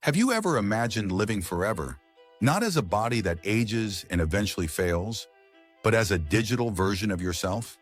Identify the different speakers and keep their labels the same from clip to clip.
Speaker 1: Have you ever imagined living forever, not as a body that ages and eventually fails, but as a digital version of yourself?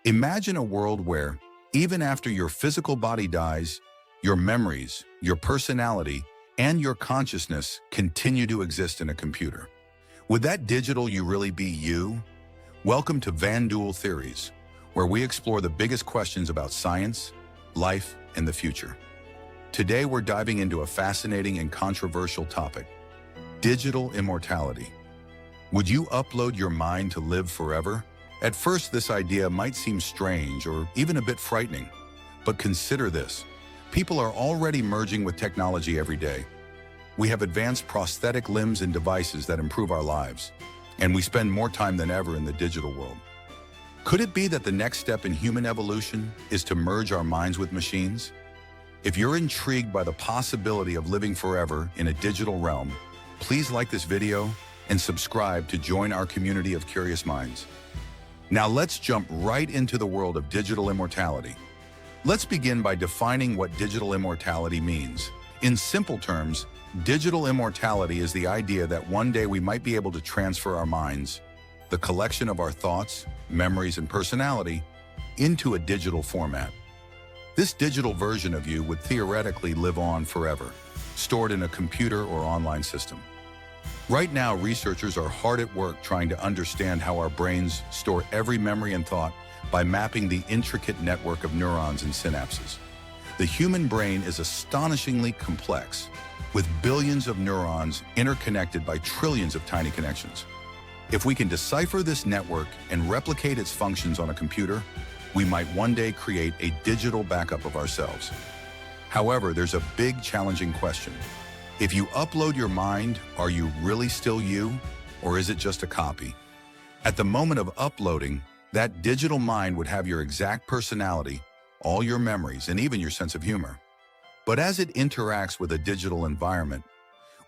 Speaker 1: Imagine a world where, even after your physical body dies, your memories, your personality, and your consciousness continue to exist in a computer. Would that digital you really be you? Welcome to Vanduul Theories, where we explore the biggest questions about science, life, and the future. Today we're diving into a fascinating and controversial topic: digital immortality. Would you upload your mind to live forever? At first, this idea might seem strange or even a bit frightening, but consider this. People are already merging with technology every day. We have advanced prosthetic limbs and devices that improve our lives, and we spend more time than ever in the digital world. Could it be that the next step in human evolution is to merge our minds with machines? If you're intrigued by the possibility of living forever in a digital realm, please like this video and subscribe to join our community of curious minds. Now let's jump right into the world of digital immortality. Let's begin by defining what digital immortality means. In simple terms, digital immortality is the idea that one day we might be able to transfer our minds, the collection of our thoughts, memories, and personality, into a digital format. This digital version of you would theoretically live on forever, stored in a computer or online system. Right now, researchers are hard at work trying to understand how our brains store every memory and thought by mapping the intricate network of neurons and synapses. The human brain is astonishingly complex, with billions of neurons interconnected by trillions of tiny connections. If we can decipher this network and replicate its functions on a computer, we might one day create a digital backup of ourselves. However, there's a big challenging question. If you upload your mind, are you really still you, or is it just a copy? At the moment of uploading, that digital mind would have your exact personality, all your memories, and even your sense of humor. But as it interacts with a digital environment,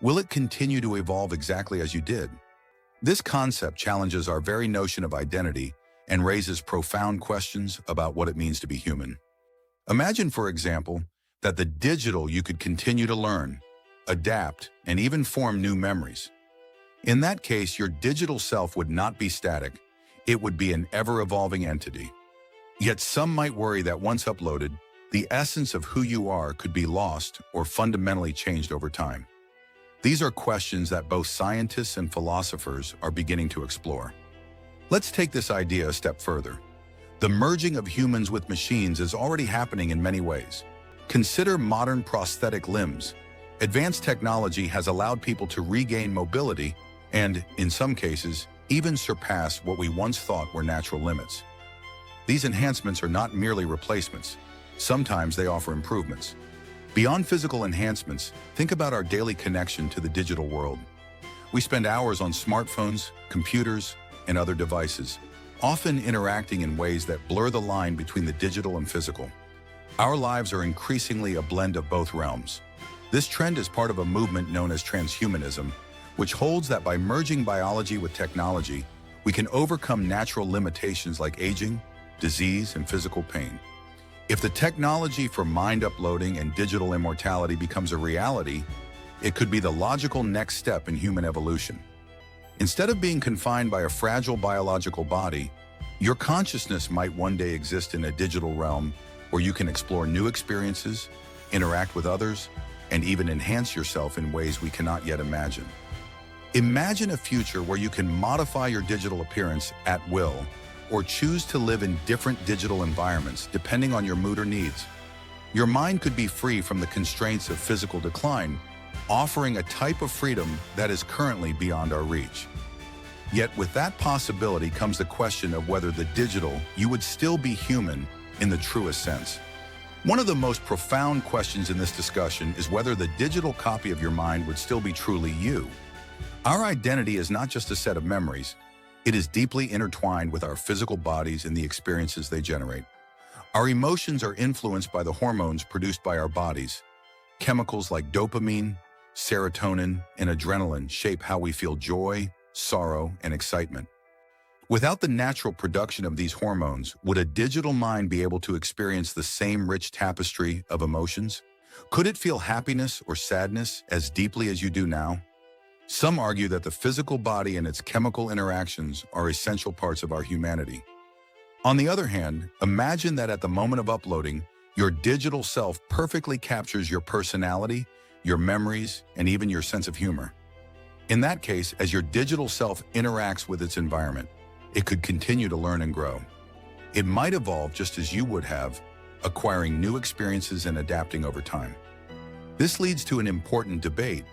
Speaker 1: will it continue to evolve exactly as you did? This concept challenges our very notion of identity and raises profound questions about what it means to be human. Imagine, for example, that the digital you could continue to learn, adapt, and even form new memories. In that case, your digital self would not be static. It would be an ever-evolving entity. Yet some might worry that once uploaded, the essence of who you are could be lost or fundamentally changed over time. These are questions that both scientists and philosophers are beginning to explore. Let's take this idea a step further. The merging of humans with machines is already happening in many ways. Consider modern prosthetic limbs. Advanced technology has allowed people to regain mobility and, in some cases, even surpass what we once thought were natural limits. These enhancements are not merely replacements. Sometimes they offer improvements. Beyond physical enhancements, think about our daily connection to the digital world. We spend hours on smartphones, computers, and other devices, often interacting in ways that blur the line between the digital and physical. Our lives are increasingly a blend of both realms. This trend is part of a movement known as transhumanism, which holds that by merging biology with technology, we can overcome natural limitations like aging, disease, and physical pain. If the technology for mind uploading and digital immortality becomes a reality, it could be the logical next step in human evolution. Instead of being confined by a fragile biological body, your consciousness might one day exist in a digital realm where you can explore new experiences, interact with others, and even enhance yourself in ways we cannot yet imagine. Imagine a future where you can modify your digital appearance at will, or choose to live in different digital environments depending on your mood or needs. Your mind could be free from the constraints of physical decline, offering a type of freedom that is currently beyond our reach. Yet with that possibility comes the question of whether the digital you would still be human in the truest sense. One of the most profound questions in this discussion is whether the digital copy of your mind would still be truly you. Our identity is not just a set of memories. It is deeply intertwined with our physical bodies and the experiences they generate. Our emotions are influenced by the hormones produced by our bodies. Chemicals like dopamine, serotonin, and adrenaline shape how we feel joy, sorrow, and excitement. Without the natural production of these hormones, would a digital mind be able to experience the same rich tapestry of emotions? Could it feel happiness or sadness as deeply as you do now? Some argue that the physical body and its chemical interactions are essential parts of our humanity. On the other hand, imagine that at the moment of uploading, your digital self perfectly captures your personality, your memories, and even your sense of humor. In that case, as your digital self interacts with its environment, it could continue to learn and grow. It might evolve just as you would have, acquiring new experiences and adapting over time. This leads to an important debate.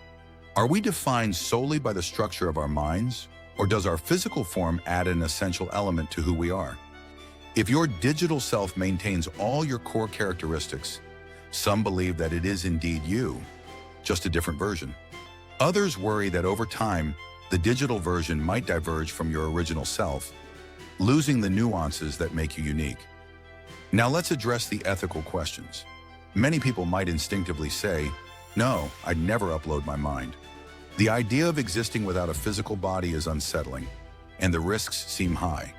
Speaker 1: Are we defined solely by the structure of our minds, or does our physical form add an essential element to who we are? If your digital self maintains all your core characteristics, some believe that it is indeed you, just a different version. Others worry that over time, the digital version might diverge from your original self, losing the nuances that make you unique. Now let's address the ethical questions. Many people might instinctively say, "No, I'd never upload my mind." The idea of existing without a physical body is unsettling, and the risks seem high.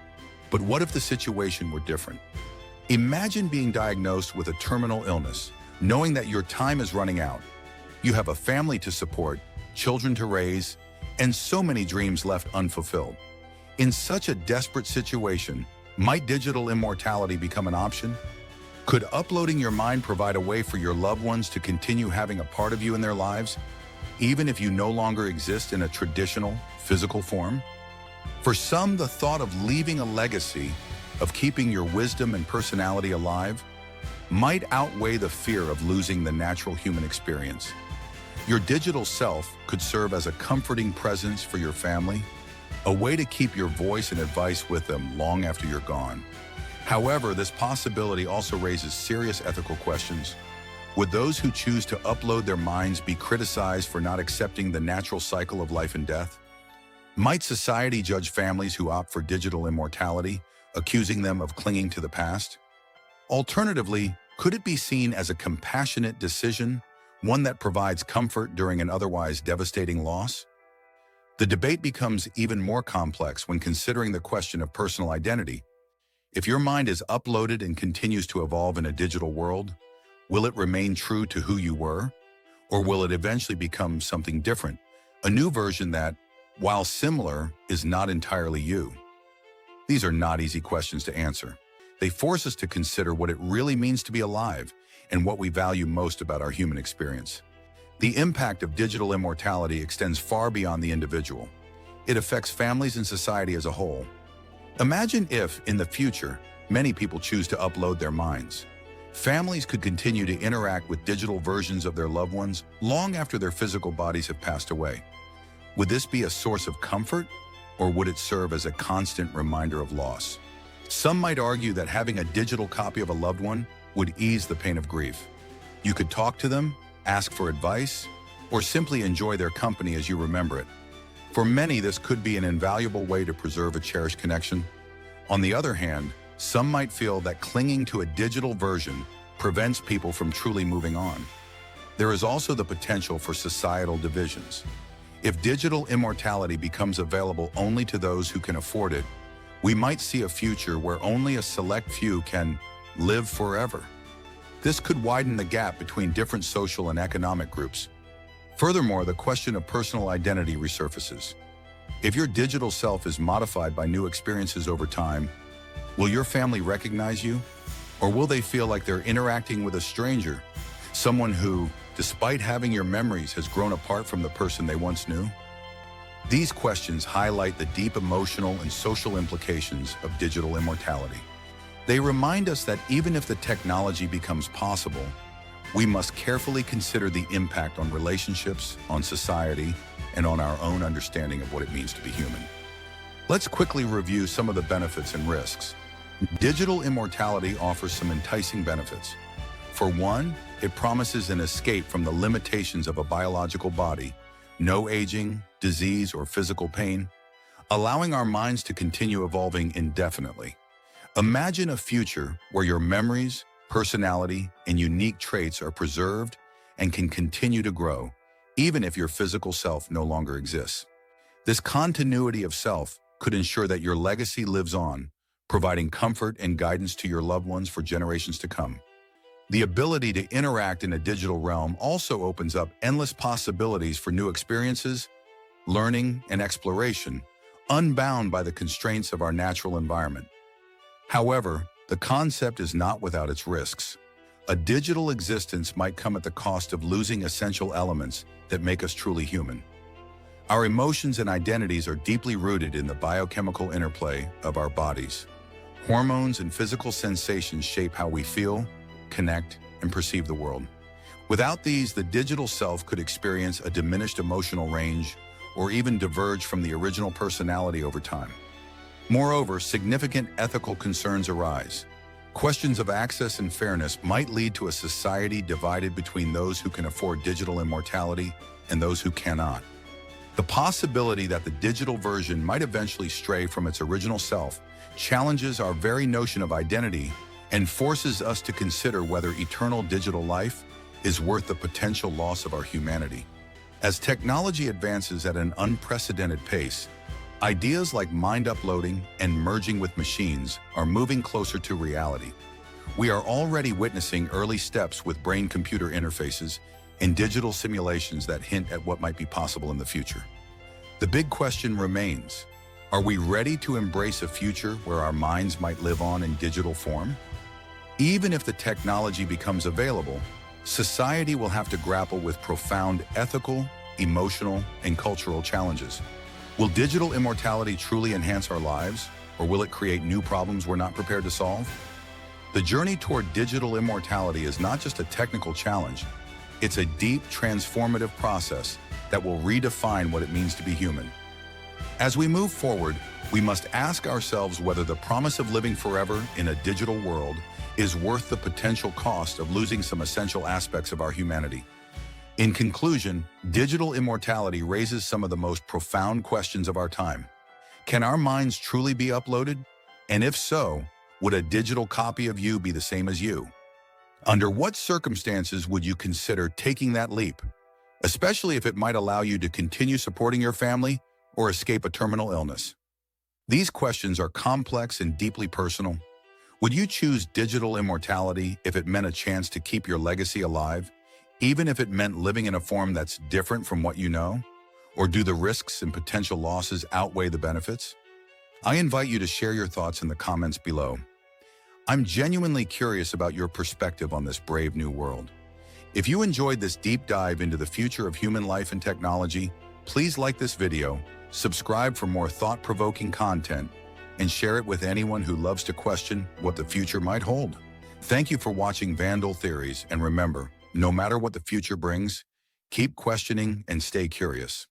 Speaker 1: But what if the situation were different? Imagine being diagnosed with a terminal illness, knowing that your time is running out. You have a family to support, children to raise, and so many dreams left unfulfilled. In such a desperate situation, might digital immortality become an option? Could uploading your mind provide a way for your loved ones to continue having a part of you in their lives, even if you no longer exist in a traditional, physical form? For some, the thought of leaving a legacy, of keeping your wisdom and personality alive, might outweigh the fear of losing the natural human experience. Your digital self could serve as a comforting presence for your family, a way to keep your voice and advice with them long after you're gone. However, this possibility also raises serious ethical questions. Would those who choose to upload their minds be criticized for not accepting the natural cycle of life and death? Might society judge families who opt for digital immortality, accusing them of clinging to the past? Alternatively, could it be seen as a compassionate decision, one that provides comfort during an otherwise devastating loss? The debate becomes even more complex when considering the question of personal identity. If your mind is uploaded and continues to evolve in a digital world, will it remain true to who you were? Or will it eventually become something different, a new version that, while similar, is not entirely you? These are not easy questions to answer. They force us to consider what it really means to be alive and what we value most about our human experience. The impact of digital immortality extends far beyond the individual. It affects families and society as a whole. Imagine if, in the future, many people choose to upload their minds. Families could continue to interact with digital versions of their loved ones long after their physical bodies have passed away. Would this be a source of comfort, or would it serve as a constant reminder of loss? Some might argue that having a digital copy of a loved one would ease the pain of grief. You could talk to them, ask for advice, or simply enjoy their company as you remember it. For many, this could be an invaluable way to preserve a cherished connection. On the other hand, some might feel that clinging to a digital version prevents people from truly moving on. There is also the potential for societal divisions. If digital immortality becomes available only to those who can afford it, we might see a future where only a select few can live forever. This could widen the gap between different social and economic groups. Furthermore, the question of personal identity resurfaces. If your digital self is modified by new experiences over time, will your family recognize you? Or will they feel like they're interacting with a stranger, someone who, despite having your memories, has grown apart from the person they once knew? These questions highlight the deep emotional and social implications of digital immortality. They remind us that even if the technology becomes possible, we must carefully consider the impact on relationships, on society, and on our own understanding of what it means to be human. Let's quickly review some of the benefits and risks. Digital immortality offers some enticing benefits. For one, it promises an escape from the limitations of a biological body, no aging, disease, or physical pain, allowing our minds to continue evolving indefinitely. Imagine a future where your memories, personality, and unique traits are preserved and can continue to grow, even if your physical self no longer exists. This continuity of self could ensure that your legacy lives on, providing comfort and guidance to your loved ones for generations to come. The ability to interact in a digital realm also opens up endless possibilities for new experiences, learning, and exploration, unbound by the constraints of our natural environment. However, the concept is not without its risks. A digital existence might come at the cost of losing essential elements that make us truly human. Our emotions and identities are deeply rooted in the biochemical interplay of our bodies. Hormones and physical sensations shape how we feel, connect, and perceive the world. Without these, the digital self could experience a diminished emotional range or even diverge from the original personality over time. Moreover, significant ethical concerns arise. Questions of access and fairness might lead to a society divided between those who can afford digital immortality and those who cannot. The possibility that the digital version might eventually stray from its original self challenges our very notion of identity and forces us to consider whether eternal digital life is worth the potential loss of our humanity. As technology advances at an unprecedented pace, ideas like mind uploading and merging with machines are moving closer to reality. We are already witnessing early steps with brain-computer interfaces and digital simulations that hint at what might be possible in the future. The big question remains, are we ready to embrace a future where our minds might live on in digital form? Even if the technology becomes available, society will have to grapple with profound ethical, emotional, and cultural challenges. Will digital immortality truly enhance our lives, or will it create new problems we're not prepared to solve? The journey toward digital immortality is not just a technical challenge, it's a deep, transformative process that will redefine what it means to be human. As we move forward, we must ask ourselves whether the promise of living forever in a digital world is worth the potential cost of losing some essential aspects of our humanity. In conclusion, digital immortality raises some of the most profound questions of our time. Can our minds truly be uploaded? And if so, would a digital copy of you be the same as you? Under what circumstances would you consider taking that leap, especially if it might allow you to continue supporting your family or escape a terminal illness? These questions are complex and deeply personal. Would you choose digital immortality if it meant a chance to keep your legacy alive, even if it meant living in a form that's different from what you know? Or do the risks and potential losses outweigh the benefits? I invite you to share your thoughts in the comments below. I'm genuinely curious about your perspective on this brave new world. If you enjoyed this deep dive into the future of human life and technology, please like this video, subscribe for more thought-provoking content, and share it with anyone who loves to question what the future might hold. Thank you for watching Vanduul Theories, and remember, no matter what the future brings, keep questioning and stay curious.